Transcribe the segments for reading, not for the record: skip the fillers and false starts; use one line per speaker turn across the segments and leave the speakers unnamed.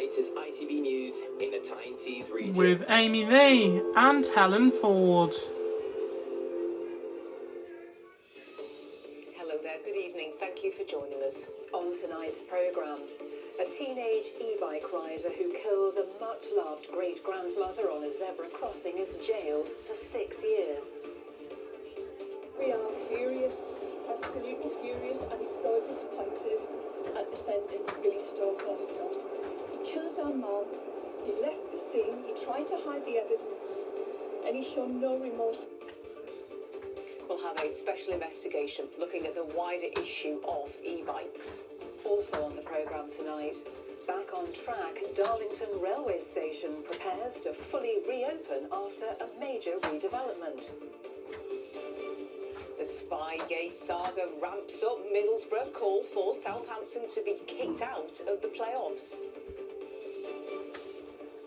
latest ITV news in the Tyne region.
With Amy Lee and Helen Ford.
Hello there, good evening. Thank you for joining us. On tonight's programme, a teenage e-bike rider who killed a much-loved great-grandmother on a zebra crossing is jailed for 6 years.
We are furious, absolutely furious, and so disappointed at the sentence Billy Stokoe's got. He killed our mum, he left the scene, he tried to hide the evidence, and he showed no remorse.
We'll have a special investigation looking at the wider issue of e-bikes. Also on the programme tonight, back on track, Darlington Railway Station prepares to fully reopen after a major redevelopment. The Spygate saga ramps up. Middlesbrough call for Southampton to be kicked out of the playoffs.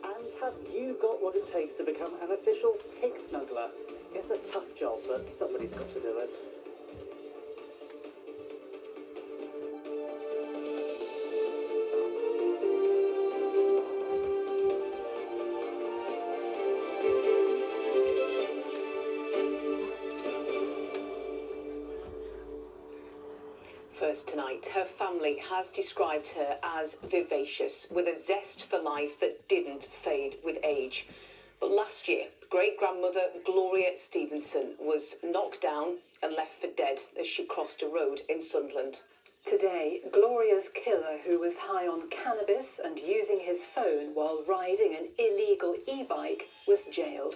And have you got what it takes to become an official pig snuggler? It's a tough job, but somebody's got to do it.
First tonight, her family has described her as vivacious, with a zest for life that didn't fade with age. But last year, great-grandmother Gloria Stevenson was knocked down and left for dead as she crossed a road in Sunderland. Today, Gloria's killer, who was high on cannabis and using his phone while riding an illegal e-bike, was jailed.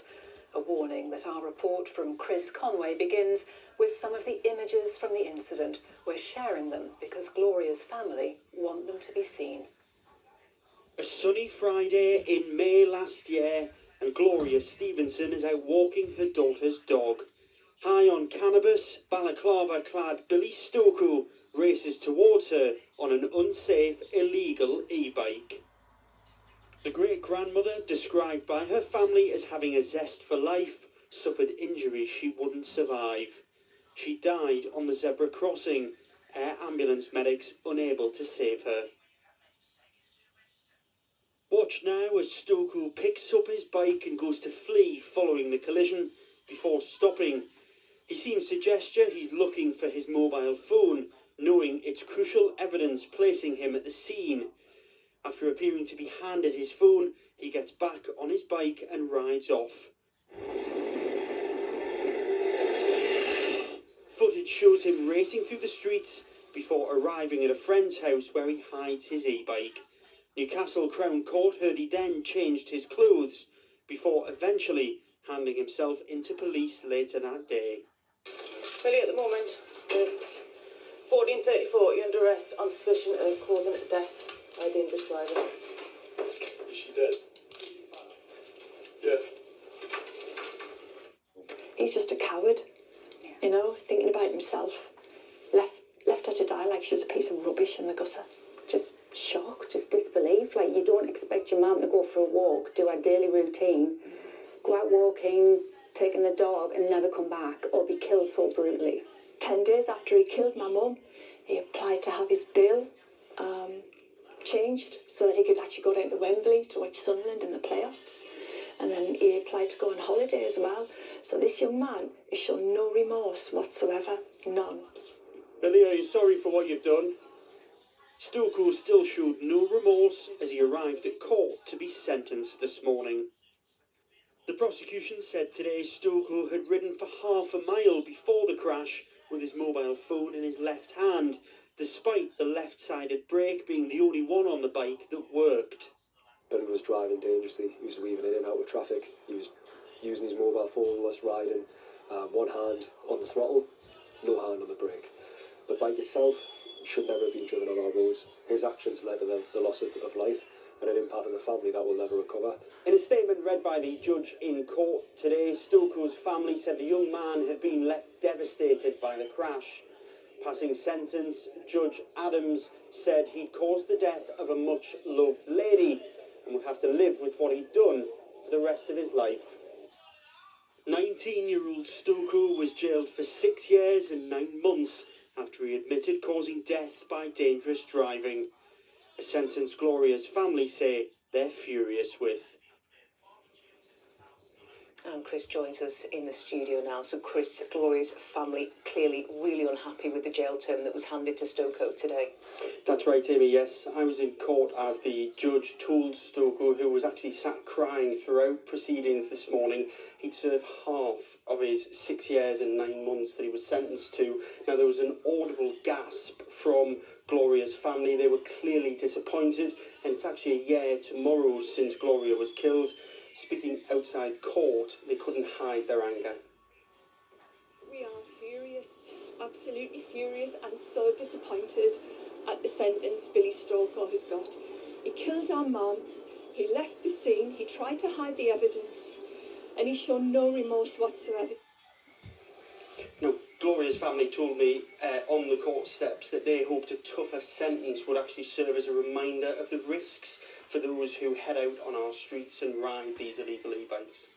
A warning that our report from Chris Conway begins with some of the images from the incident. We're sharing them because Gloria's family want them to be seen.
A sunny Friday in May last year, and Gloria Stevenson is out walking her daughter's dog. High on cannabis, balaclava-clad Billy Stokoe races towards her on an unsafe, illegal e-bike. The great-grandmother, described by her family as having a zest for life, suffered injuries she wouldn't survive. She died on the zebra crossing, air ambulance medics unable to save her. Watch now as Stokoe picks up his bike and goes to flee following the collision before stopping. He seems to gesture he's looking for his mobile phone, knowing it's crucial evidence placing him at the scene. After appearing to be handed his phone, he gets back on his bike and rides off. Footage shows him racing through the streets before arriving at a friend's house where he hides his e-bike. Newcastle Crown Court heard he then changed his clothes before eventually handing himself into police later that day.
Billy, at the moment, it's 1434, you're under arrest on suspicion of causing death by dangerous driving.
Is she dead? Yeah.
He's just a coward, you know, thinking about himself. Left her to die like she was a piece of rubbish in the gutter.
Just shock, just disbelief. Like, you don't expect your mum to go for a walk, do her daily routine, go out walking, taking the dog and never come back, or be killed so brutally.
10 days after he killed my mum, he applied to have his bail changed so that he could actually go down to Wembley to watch Sunderland in the playoffs. And then he applied to go on holiday as well. So this young man has shown no remorse whatsoever, none.
Billy, are you sorry for what you've done? Stokoe still showed no remorse as he arrived at court to be sentenced this morning. The prosecution said today Stokoe had ridden for half a mile before the crash with his mobile phone in his left hand, despite the left-sided brake being the only one on the bike that worked.
Billy was driving dangerously. He was weaving in and out of traffic. He was using his mobile phone whilst riding, one hand on the throttle, no hand on the brake. The bike itself should never have been driven on our roads. His actions led to the loss of life and an impact on a family that will never recover.
In a statement read by the judge in court today, Stokoe's family said the young man had been left devastated by the crash. Passing sentence, Judge Adams said he'd caused the death of a much-loved lady and would have to live with what he'd done for the rest of his life. 19-year-old Stokoe was jailed for 6 years and 9 months after he admitted causing death by dangerous driving. a sentence Gloria's family say they're furious with.
And Chris joins us in the studio now. So Chris, Gloria's family clearly really unhappy with the jail term that was handed to Stokoe today.
That's right, Amy, yes. I was in court as the judge told Stokoe, who was actually sat crying throughout proceedings this morning, he'd serve half of his 6 years and 9 months that he was sentenced to. Now, there was an audible gasp from Gloria's family. They were clearly disappointed, and it's actually a year tomorrow since Gloria was killed. Speaking outside court, they couldn't hide their anger.
We are furious, absolutely furious, and so disappointed at the sentence Billy Stokoe has got. He killed our mum, he left the scene, he tried to hide the evidence, and he showed no remorse whatsoever.
Now, Gloria's family told me on the court steps that they hoped a tougher sentence would actually serve as a reminder of the risks for those who head out on our streets and ride these illegal e-bikes.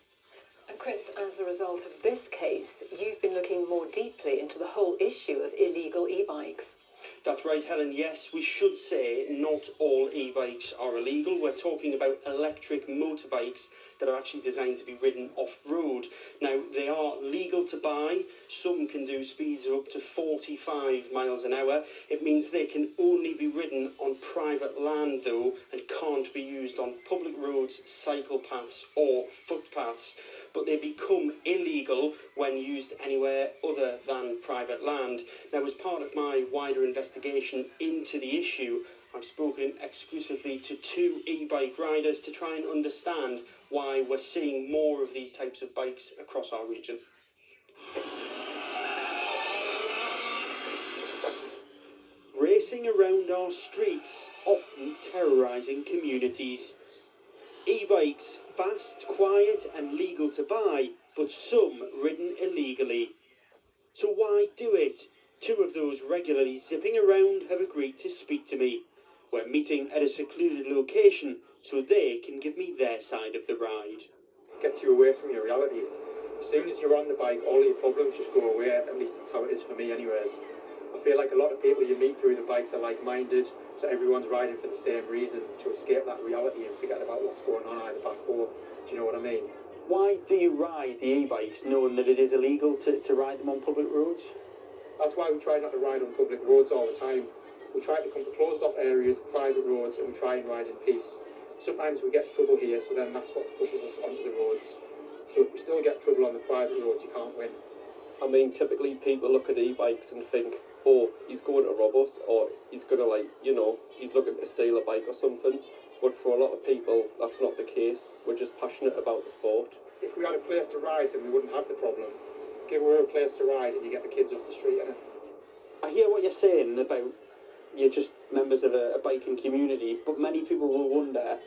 And Chris, as a result of this case, you've been looking more deeply into the whole issue of illegal e-bikes.
That's right, Helen. Yes, we should say not all e-bikes are illegal. We're talking about electric motorbikes that are actually designed to be ridden off-road. Now, they are legal to buy. Some can do speeds of up to 45 miles an hour. It means they can only be ridden on private land, though, and can't be used on public roads, cycle paths or footpaths. But they become illegal when used anywhere other than private land. Now, as part of my wider investigation into the issue, I've spoken exclusively to 2 e-bike riders to try and understand why we're seeing more of these types of bikes across our region. Racing around our streets, often terrorising communities. E-bikes, fast, quiet and legal to buy, but some ridden illegally. So why do it? 2 of those regularly zipping around have agreed to speak to me. We're meeting at a secluded location so they can give me their side of the ride.
Gets you away from your reality. As soon as you're on the bike, all your problems just go away. At least that's how it is for me anyways. I feel like a lot of people you meet through the bikes are like-minded, so everyone's riding for the same reason, to escape that reality and forget about what's going on either back home. Do you know what I mean?
Why do you ride the e-bikes knowing that it is illegal to ride them on public roads?
That's why we try not to ride on public roads all the time. We try to come to closed off areas, private roads, and we try and ride in peace. Sometimes we get trouble here, so then that's what pushes us onto the roads. So if we still get trouble on the private roads, you can't win.
I mean, typically people look at e-bikes and think, oh, he's going to rob us, or he's going to, like, you know, he's looking to steal a bike or something. But for a lot of people, that's not the case. We're just passionate about the sport.
If we had a place to ride, then we wouldn't have the problem. Give her a place to ride and you get the kids off the street, innit?
I hear what you're saying about you're just members of a biking community, but many people will wonder,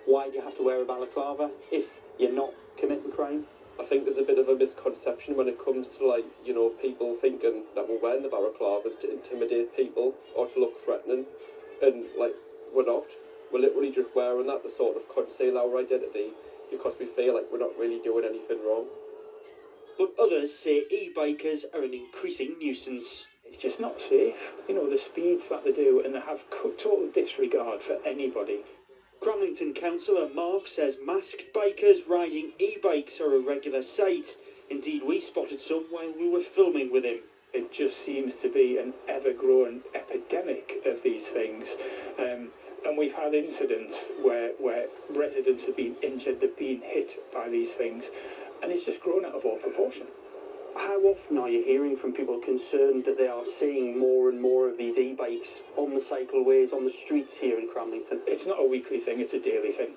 why do you have to wear a balaclava if you're not committing crime?
I think there's a bit of a misconception when it comes to, like, you know, people thinking that we're wearing the balaclavas to intimidate people or to look threatening, and, like, we're not. We're literally just wearing that to sort of conceal our identity because we feel like we're not really doing anything wrong.
But others say e-bikers are an increasing nuisance.
It's just not safe. You know, the speeds that they do, and they have total disregard for anybody.
Cramlington councillor Mark says masked bikers riding e-bikes are a regular sight. Indeed, we spotted some while we were filming with him.
It just seems to be an ever-growing epidemic of these things. And we've had incidents where residents have been injured, they've been hit by these things, and it's just grown out of all proportion.
How often are you hearing from people concerned that they are seeing more and more of these e-bikes on the cycleways, on the streets here in Cramlington?
It's not a weekly thing, it's a daily thing.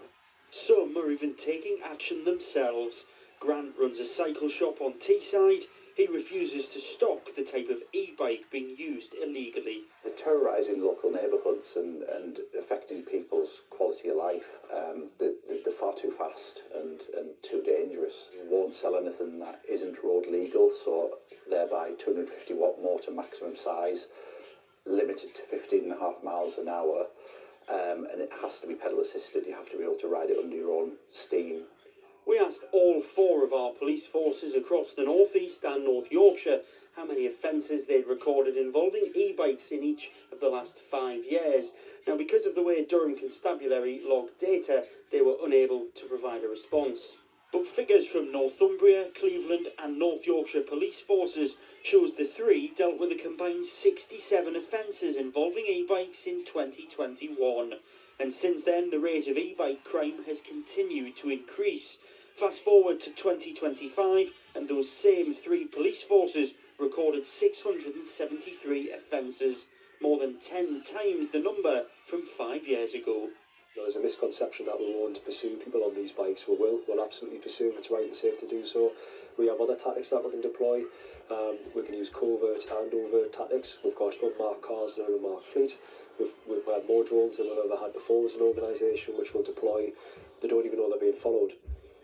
Some are even taking action themselves. Grant runs a cycle shop on Teesside. He refuses to stock the type of e-bike being used illegally.
They're terrorising local neighbourhoods and affecting people's quality of life. They're far too fast and too dangerous. Won't sell anything that isn't road legal, so thereby 250 watt motor maximum size, limited to 15.5 miles an hour, and it has to be pedal assisted. You have to be able to ride it under your own steam.
We asked all 4 of our police forces across the North East and North Yorkshire how many offences they'd recorded involving e-bikes in each of the last 5 years. Now, because of the way Durham Constabulary logged data, they were unable to provide a response. But figures from Northumbria, Cleveland and North Yorkshire police forces shows the 3 dealt with a combined 67 offences involving e-bikes in 2021. And since then, the rate of e-bike crime has continued to increase. Fast forward to 2025, and those same 3 police forces recorded 673 offences, more than 10 times the number from 5 years ago.
There's a misconception that we won't pursue people on these bikes. We'll absolutely pursue if it's right and safe to do so. We have other tactics that we can deploy. We can use covert and overt tactics. We've got unmarked cars and an unmarked fleet. We've had more drones than we've ever had before as an organisation, which we'll deploy. They don't even know they're being followed.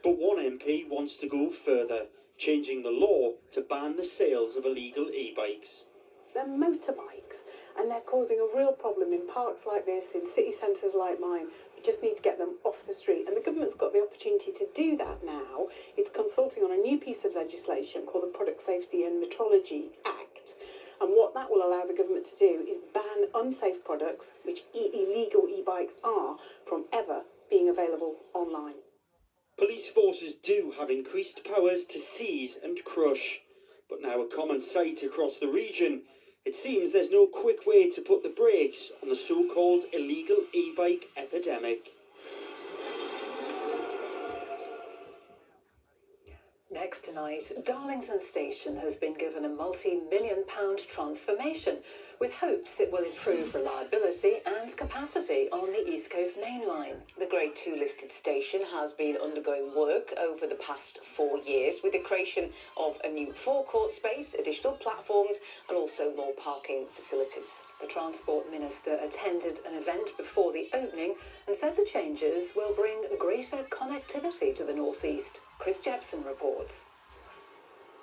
But one MP wants to go further, changing the law to ban the sales of illegal e-bikes.
They're motorbikes, and they're causing a real problem in parks like this, in city centres like mine. We just need to get them off the street, and the government's got the opportunity to do that now. It's consulting on a new piece of legislation called the Product Safety and Metrology Act, and what that will allow the government to do is ban unsafe products, which illegal e-bikes are, from ever being available online.
Police forces do have increased powers to seize and crush, but now a common sight across the region. It seems there's no quick way to put the brakes on the so-called illegal e-bike epidemic.
Next tonight, Darlington Station has been given a multi-million-pound transformation with hopes it will improve reliability and capacity on the East Coast Main Line. The Grade 2 listed station has been undergoing work over the past 4 years with the creation of a new forecourt space, additional platforms and also more parking facilities. The Transport Minister attended an event before the opening and said the changes will bring greater connectivity to the North East. Chris Jepson reports.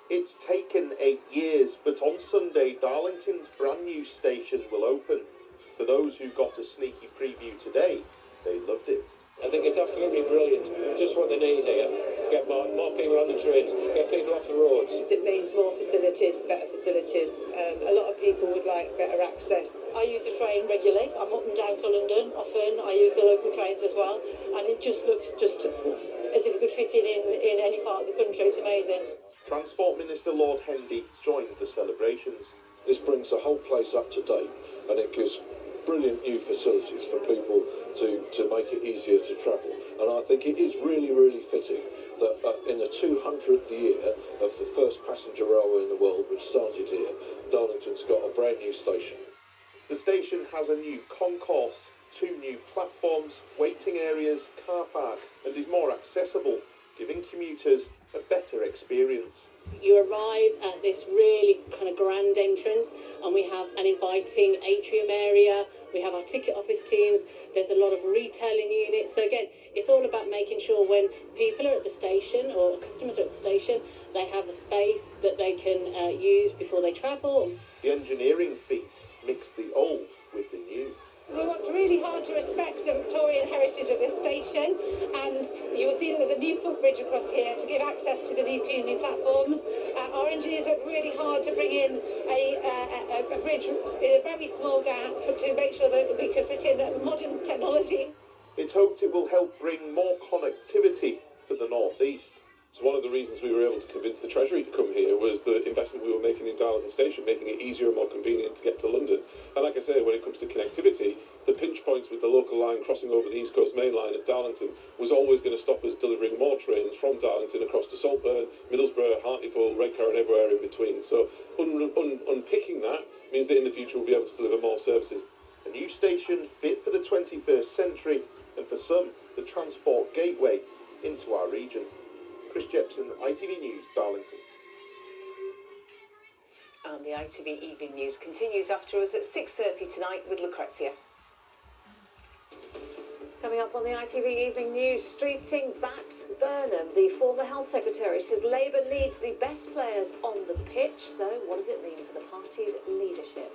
It's taken 8 years, but on Sunday, Darlington's brand new station will open. For those who got a sneaky preview today, they loved it.
I think it's absolutely brilliant. Just what they need here, to get more people on the trains, get people off the roads.
It means more facilities, better facilities. A lot of people would like better access. I use the train regularly. I'm up and down to London often. I use the local trains as well, and it just looks as if it could fit in any part of the country. It's amazing.
Transport Minister Lord Hendy joined the celebrations.
This brings the whole place up to date, and it gives brilliant new facilities for people to make it easier to travel. And I think it is really, really fitting that in the 200th year of the first passenger railway in the world, which started here, Darlington's got a brand new station.
The station has a new concourse, 2 new platforms, waiting areas, car park, and is more accessible, giving commuters a better experience.
You arrive at this really kind of grand entrance, and we have an inviting atrium area, we have our ticket office teams, there's a lot of retailing units. So again, it's all about making sure when people are at the station or customers are at the station, they have a space that they can use before they travel.
The engineering feat mixed the old with the new.
We worked really hard to respect the Victorian heritage of this station, and you will see there's a new footbridge across here to give access to the 2 new platforms. Our engineers worked really hard to bring in a bridge in a very small gap to make sure that we could fit in modern technology.
It's hoped it will help bring more connectivity for the North East.
So one of the reasons we were able to convince the Treasury to come here was the investment we were making in Darlington Station, making it easier and more convenient to get to London. And like I say, when it comes to connectivity, the pinch points with the local line crossing over the East Coast Main Line at Darlington was always going to stop us delivering more trains from Darlington across to Saltburn, Middlesbrough, Hartlepool, Redcar and everywhere in between. So unpicking that means that in the future we'll be able to deliver more services.
A new station fit for the 21st century, and for some, the transport gateway into our region. Chris Jepson, ITV News, Darlington.
And the ITV Evening News continues after us at 6:30 tonight with Lucrezia.
Coming up on the ITV Evening News, streeting back Burnham. The former Health Secretary says Labour needs the best players on the pitch. So what does it mean for the party's leadership?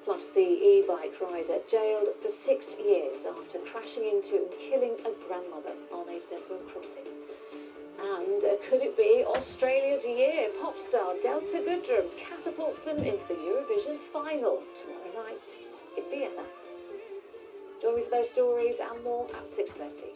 Plus, the e-bike rider jailed for 6 years after crashing into and killing a grandmother on a zebra crossing. And could it be Australia's year? Pop star Delta Goodrem catapults them into the Eurovision final tomorrow night in Vienna. Join me for those stories and more at 6:30.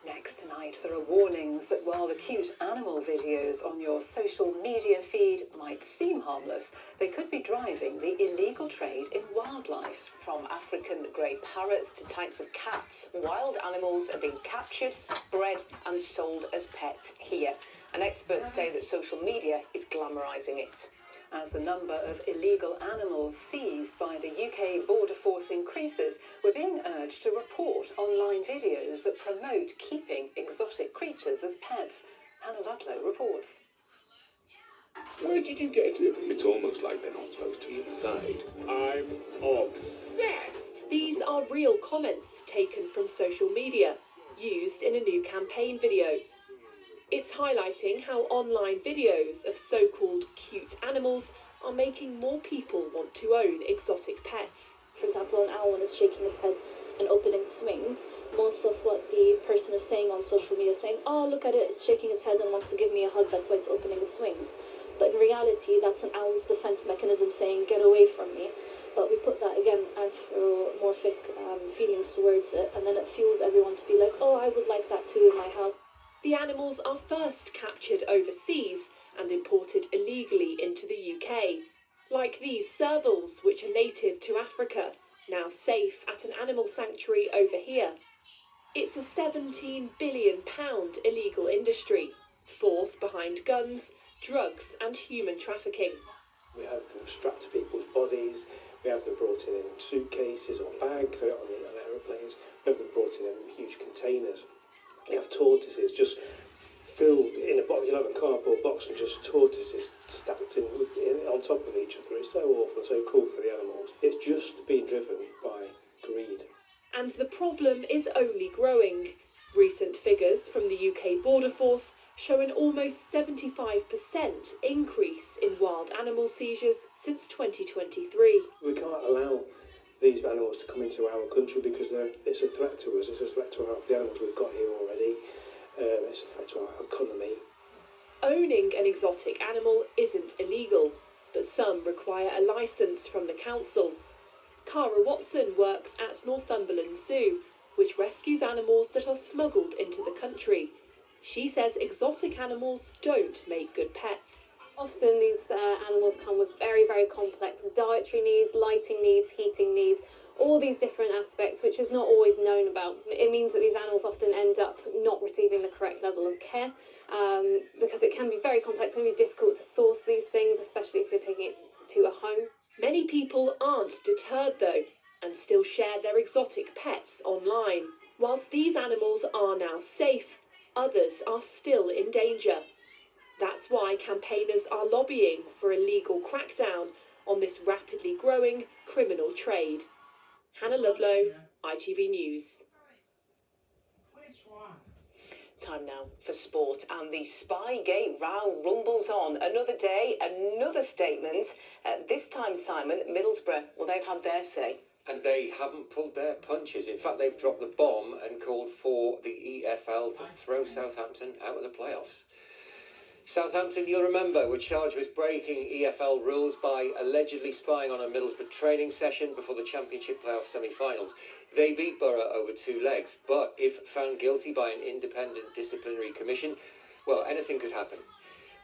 Next tonight, there are warnings that while the cute animal videos on your social media feed might seem harmless, they could be driving the illegal trade in wildlife.
From African grey parrots to types of cats, wild animals are being captured, bred and sold as pets here. And experts say that social media is glamorising it.
As the number of illegal animals seized by the UK Border Force increases, we're being urged to report online videos that promote keeping exotic creatures as pets. Hannah Ludlow reports.
Where did you get it? It's almost like they're not supposed to be inside. I'm obsessed.
These are real comments taken from social media, used in a new campaign video. It's highlighting how online videos of so-called cute animals are making more people want to own exotic pets.
For example, an owl, when it's shaking its head and opening its wings, most of what the person is saying on social media is saying, oh, look at it, it's shaking its head and wants to give me a hug, that's why it's opening its wings. But in reality, that's an owl's defense mechanism saying, get away from me. But we put that, again, anthropomorphic feelings towards it, and then it fuels everyone to be like, oh, I would like that too in my house.
The animals are first captured overseas and imported illegally into the UK, like these servals, which are native to Africa, now safe at an animal sanctuary over here. It's a £17 billion illegal industry, fourth behind guns, drugs and human trafficking.
We have them strapped to people's bodies, we have them brought in suitcases or bags on aeroplanes, we have them brought in huge containers. You have tortoises just filled in a box. You'll have a cardboard box and just tortoises stacked in on top of each other. It's so awful, so cruel for the animals. It's just being driven by greed.
And the problem is only growing. Recent figures from the UK Border Force show an almost 75% increase in wild animal seizures since 2023.
We can't allow these animals to come into our country because it's a threat to us, it's a threat to the animals we've got here already, it's a threat to our economy.
Owning an exotic animal isn't illegal, but some require a licence from the council. Cara Watson works at Northumberland Zoo, which rescues animals that are smuggled into the country. She says exotic animals don't make good pets.
Often these animals come with very, very complex dietary needs, lighting needs, heating needs, all these different aspects which is not always known about. It means that these animals often end up not receiving the correct level of care because it can be very complex, it can be difficult to source these things, especially if you're taking it to a home.
Many people aren't deterred though and still share their exotic pets online. Whilst these animals are now safe, others are still in danger. That's why campaigners are lobbying for a legal crackdown on this rapidly growing criminal trade. Hannah Ludlow, ITV News.
Time now for sport, and the Spygate row rumbles on. Another day, another statement. This time, Simon, Middlesbrough, well, they've had their say.
And they haven't pulled their punches. In fact, they've dropped the bomb and called for the EFL to throw Southampton out of the playoffs. Southampton, you'll remember, were charged with breaking EFL rules by allegedly spying on a Middlesbrough training session before the Championship playoff semi-finals. They beat Borough over 2 legs, but if found guilty by an independent disciplinary commission, well, anything could happen.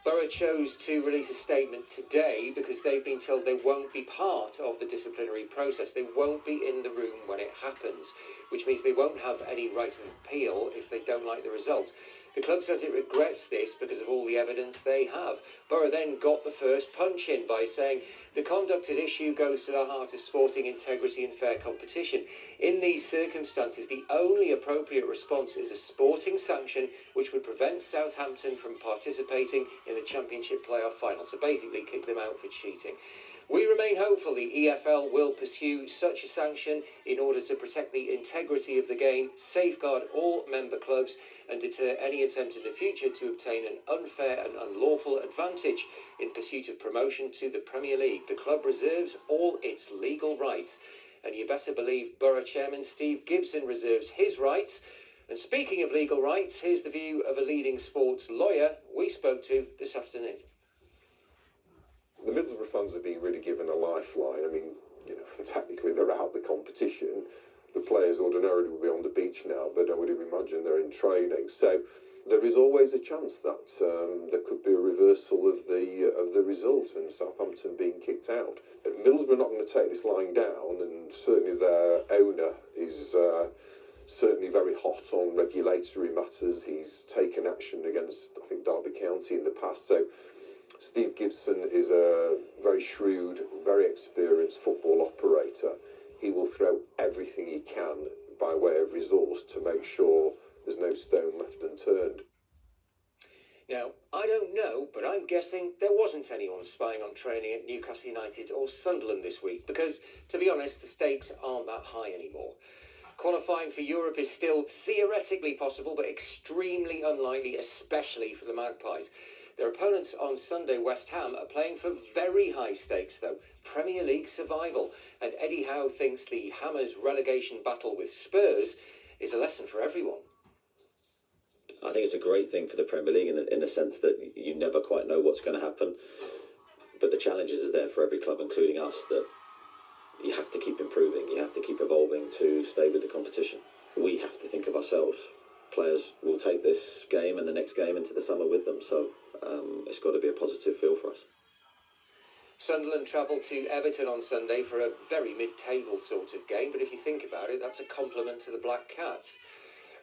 Borough chose to release a statement today because they've been told they won't be part of the disciplinary process. They won't be in the room when it happens, which means they won't have any right of appeal if they don't like the result. The club says it regrets this because of all the evidence they have. Borough then got the first punch in by saying the conduct at issue goes to the heart of sporting integrity and fair competition. In these circumstances, the only appropriate response is a sporting sanction which would prevent Southampton from participating in the Championship playoff final. So basically kick them out for cheating. We remain hopeful the EFL will pursue such a sanction in order to protect the integrity of the game, safeguard all member clubs and deter any attempt in the future to obtain an unfair and unlawful advantage in pursuit of promotion to the Premier League. The club reserves all its legal rights, and you better believe Borough Chairman Steve Gibson reserves his rights And speaking of legal rights, here's the view of a leading sports lawyer we spoke to this afternoon.
The Middlesbrough fans are being really given a lifeline. I mean, technically they're out the competition. The players ordinarily will be on the beach now, but I would imagine they're in training. So there is always a chance that there could be a reversal of the result and Southampton being kicked out. Middlesbrough are not going to take this lying down, and certainly their owner is certainly very hot on regulatory matters. He's taken action against, I think, Derby County in the past. So Steve Gibson is a very shrewd, very experienced football operator. He will throw everything he can by way of resource to make sure there's no stone left unturned.
Now, I don't know, but I'm guessing there wasn't anyone spying on training at Newcastle United or Sunderland this week because, to be honest, the stakes aren't that high anymore. Qualifying for Europe is still theoretically possible, but extremely unlikely, especially for the Magpies. Their opponents on Sunday, West Ham, are playing for very high stakes, though. Premier League survival. And Eddie Howe thinks the Hammers' relegation battle with Spurs is a lesson for everyone.
I think it's a great thing for the Premier League in the sense that you never quite know what's going to happen. But the challenges are there for every club, including us, that you have to keep improving, you have to keep evolving to stay with the competition. We have to think of ourselves. Players will take this game and the next game into the summer with them, so it's got to be a positive feel for us.
Sunderland travel to Everton on Sunday for a very mid-table sort of game, but if you think about it, that's a compliment to the Black Cats.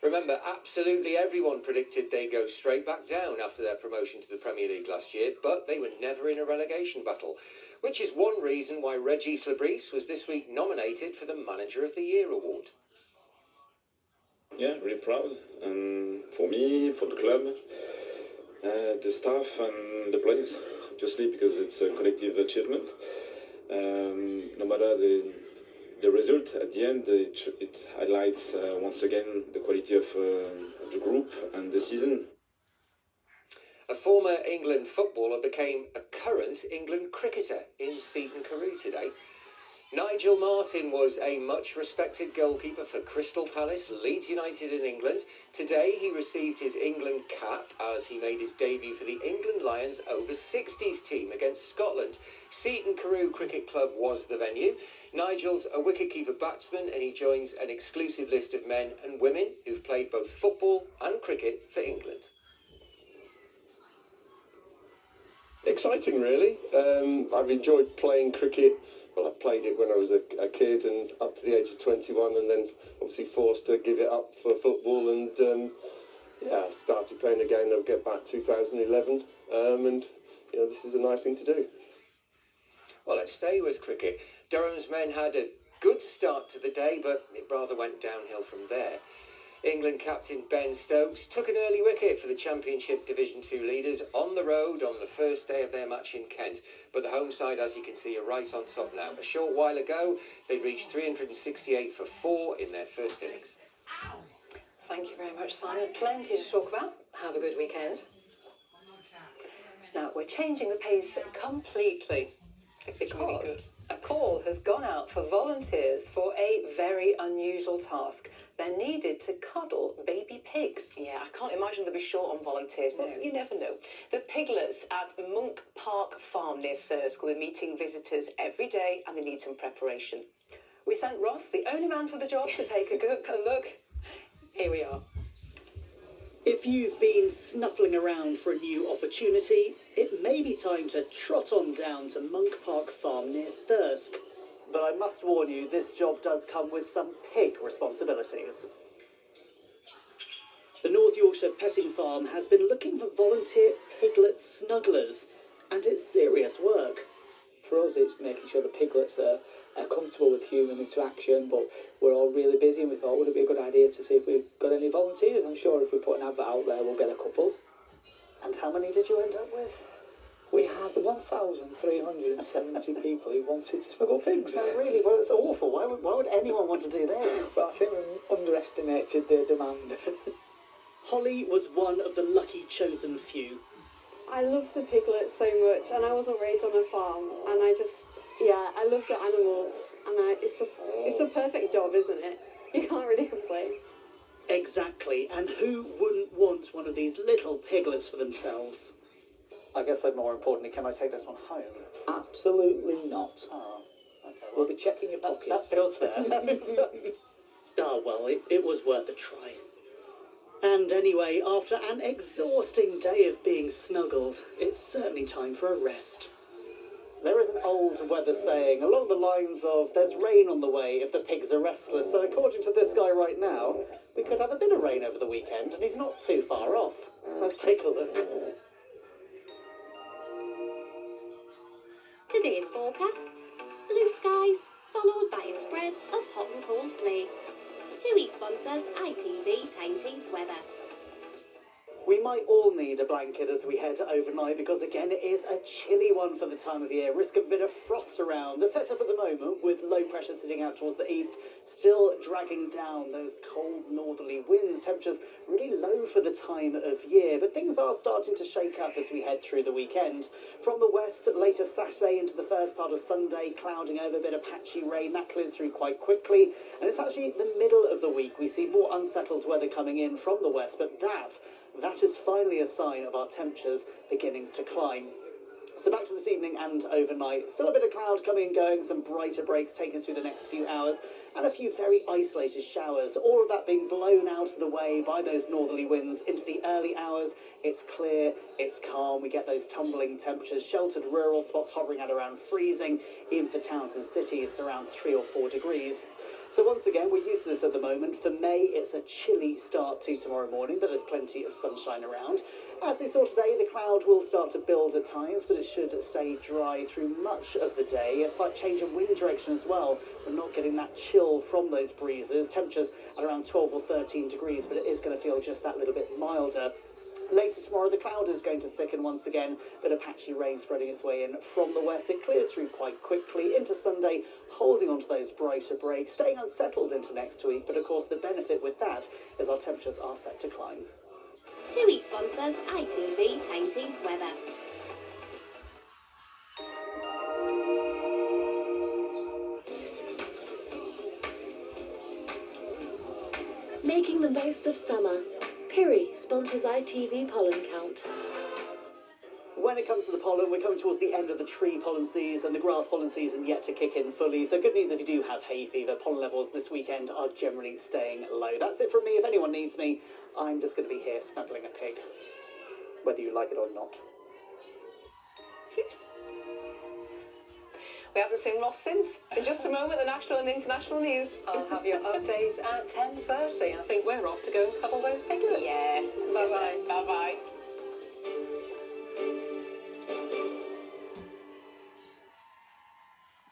Remember, absolutely everyone predicted they'd go straight back down after their promotion to the Premier League last year, but they were never in a relegation battle, which is one reason why Regis Labrise was this week nominated for the Manager of the Year award.
Yeah, really proud, and for me, for the club, the staff and the players, obviously, because it's a collective achievement. No matter the result at the end, it highlights once again the quality of the group and the season.
A former England footballer became a current England cricketer in Seaton Carew today. Nigel Martin was a much-respected goalkeeper for Crystal Palace, Leeds United in England. Today he received his England cap as he made his debut for the England Lions over-60s team against Scotland. Seaton Carew Cricket Club was the venue. Nigel's a wicketkeeper batsman and he joins an exclusive list of men and women who've played both football and cricket for England.
Exciting, really. I've enjoyed playing cricket. Well, I played it when I was a kid and up to the age of 21, and then obviously forced to give it up for football. And I started playing again. I'll get back 2011, and this is a nice thing to do.
Well, let's stay with cricket. Durham's men had a good start to the day, but it rather went downhill from there. England captain Ben Stokes took an early wicket for the Championship Division 2 leaders on the road on the first day of their match in Kent. But the home side, as you can see, are right on top now. A short while ago, they reached 368 for 4 in their first innings.
Thank you very much, Simon. Plenty to talk about. Have a good weekend. Now, we're changing the pace completely because a call has gone out for volunteers for a very unusual task. They're needed to cuddle baby pigs. Yeah, I can't imagine they'll be short on volunteers, but you never know. The piglets at Monk Park Farm near Thirsk will be meeting visitors every day and they need some preparation. We sent Ross, the only man for the job, to take a look. Here we are.
If you've been snuffling around for a new opportunity, it may be time to trot on down to Monk Park Farm near Thirsk. But I must warn you, this job does come with some pig responsibilities. The North Yorkshire Petting Farm has been looking for volunteer piglet snugglers, and it's serious work.
For us, it's making sure the piglets are comfortable with human interaction, but we're all really busy and we thought, would it be a good idea to see if we've got any volunteers? I'm sure if we put an advert out there, we'll get a couple.
And how many did you end up with?
We had 1,370 people who wanted to snuggle pigs.
Oh, really? Well, it's awful. Why would anyone want to do this?
But I think we underestimated their demand.
Holly was one of the lucky chosen few.
I love the piglets so much, and I wasn't raised on a farm, and I love the animals, and it's a perfect job, isn't it? You can't really complain.
Exactly, and who wouldn't want one of these little piglets for themselves?
I guess so, more importantly, can I take this one home? Absolutely not.
Oh, okay.
We'll be checking your pockets.
That feels fair. Ah, well, it was worth a try. And anyway, after an exhausting day of being snuggled, it's certainly time for a rest.
There is an old weather saying along the lines of, there's rain on the way if the pigs are restless. So according to this guy right now, we could have a bit of rain over the weekend, and he's not too far off. Let's take a look.
Today's forecast: blue skies, followed by a spread of hot and cold plates. TUI sponsors ITV Tyne's weather.
We might all need a blanket as we head overnight because, again, it is a chilly one for the time of the year. Risk of a bit of frost around. The setup at the moment, with low pressure sitting out towards the east, still dragging down those cold northerly winds. Temperatures really low for the time of year, but things are starting to shake up as we head through the weekend. From the west, later Saturday into the first part of Sunday, clouding over, a bit of patchy rain. That clears through quite quickly, and it's actually the middle of the week. We see more unsettled weather coming in from the west, but that is finally a sign of our temperatures beginning to climb. So back to this evening and overnight. Still a bit of cloud coming and going, some brighter breaks taking us through the next few hours, and a few very isolated showers. All of that being blown out of the way by those northerly winds into the early hours. It's clear, it's calm, we get those tumbling temperatures, sheltered rural spots hovering at around freezing, even for towns and cities around 3 or 4 degrees. So once again, we're used to this at the moment. For May, it's a chilly start to tomorrow morning, but there's plenty of sunshine around. As we saw today, the cloud will start to build at times, but it should stay dry through much of the day. A slight change in wind direction as well. We're not getting that chill from those breezes. Temperatures at around 12 or 13 degrees, but it is going to feel just that little bit milder. Later tomorrow, the cloud is going to thicken once again, bit of patchy rain spreading its way in from the west. It clears through quite quickly into Sunday, holding on to those brighter breaks, staying unsettled into next week. But of course, the benefit with that is our temperatures are set to climb.
TUI sponsors ITV Tyne's weather. Making the most of summer. Piri sponsors ITV pollen count.
When it comes to the pollen, we're coming towards the end of the tree pollen season, the grass pollen season yet to kick in fully. So good news if you do have hay fever. Pollen levels this weekend are generally staying low. That's it from me. If anyone needs me, I'm just going to be here snuggling a pig, whether you like it or not.
We haven't seen Ross since. In just a moment, the national and international news.
I'll have your update at 10:30. I think we're off to go and cover those piglets.
Yeah.
Bye-bye.
Bye-bye.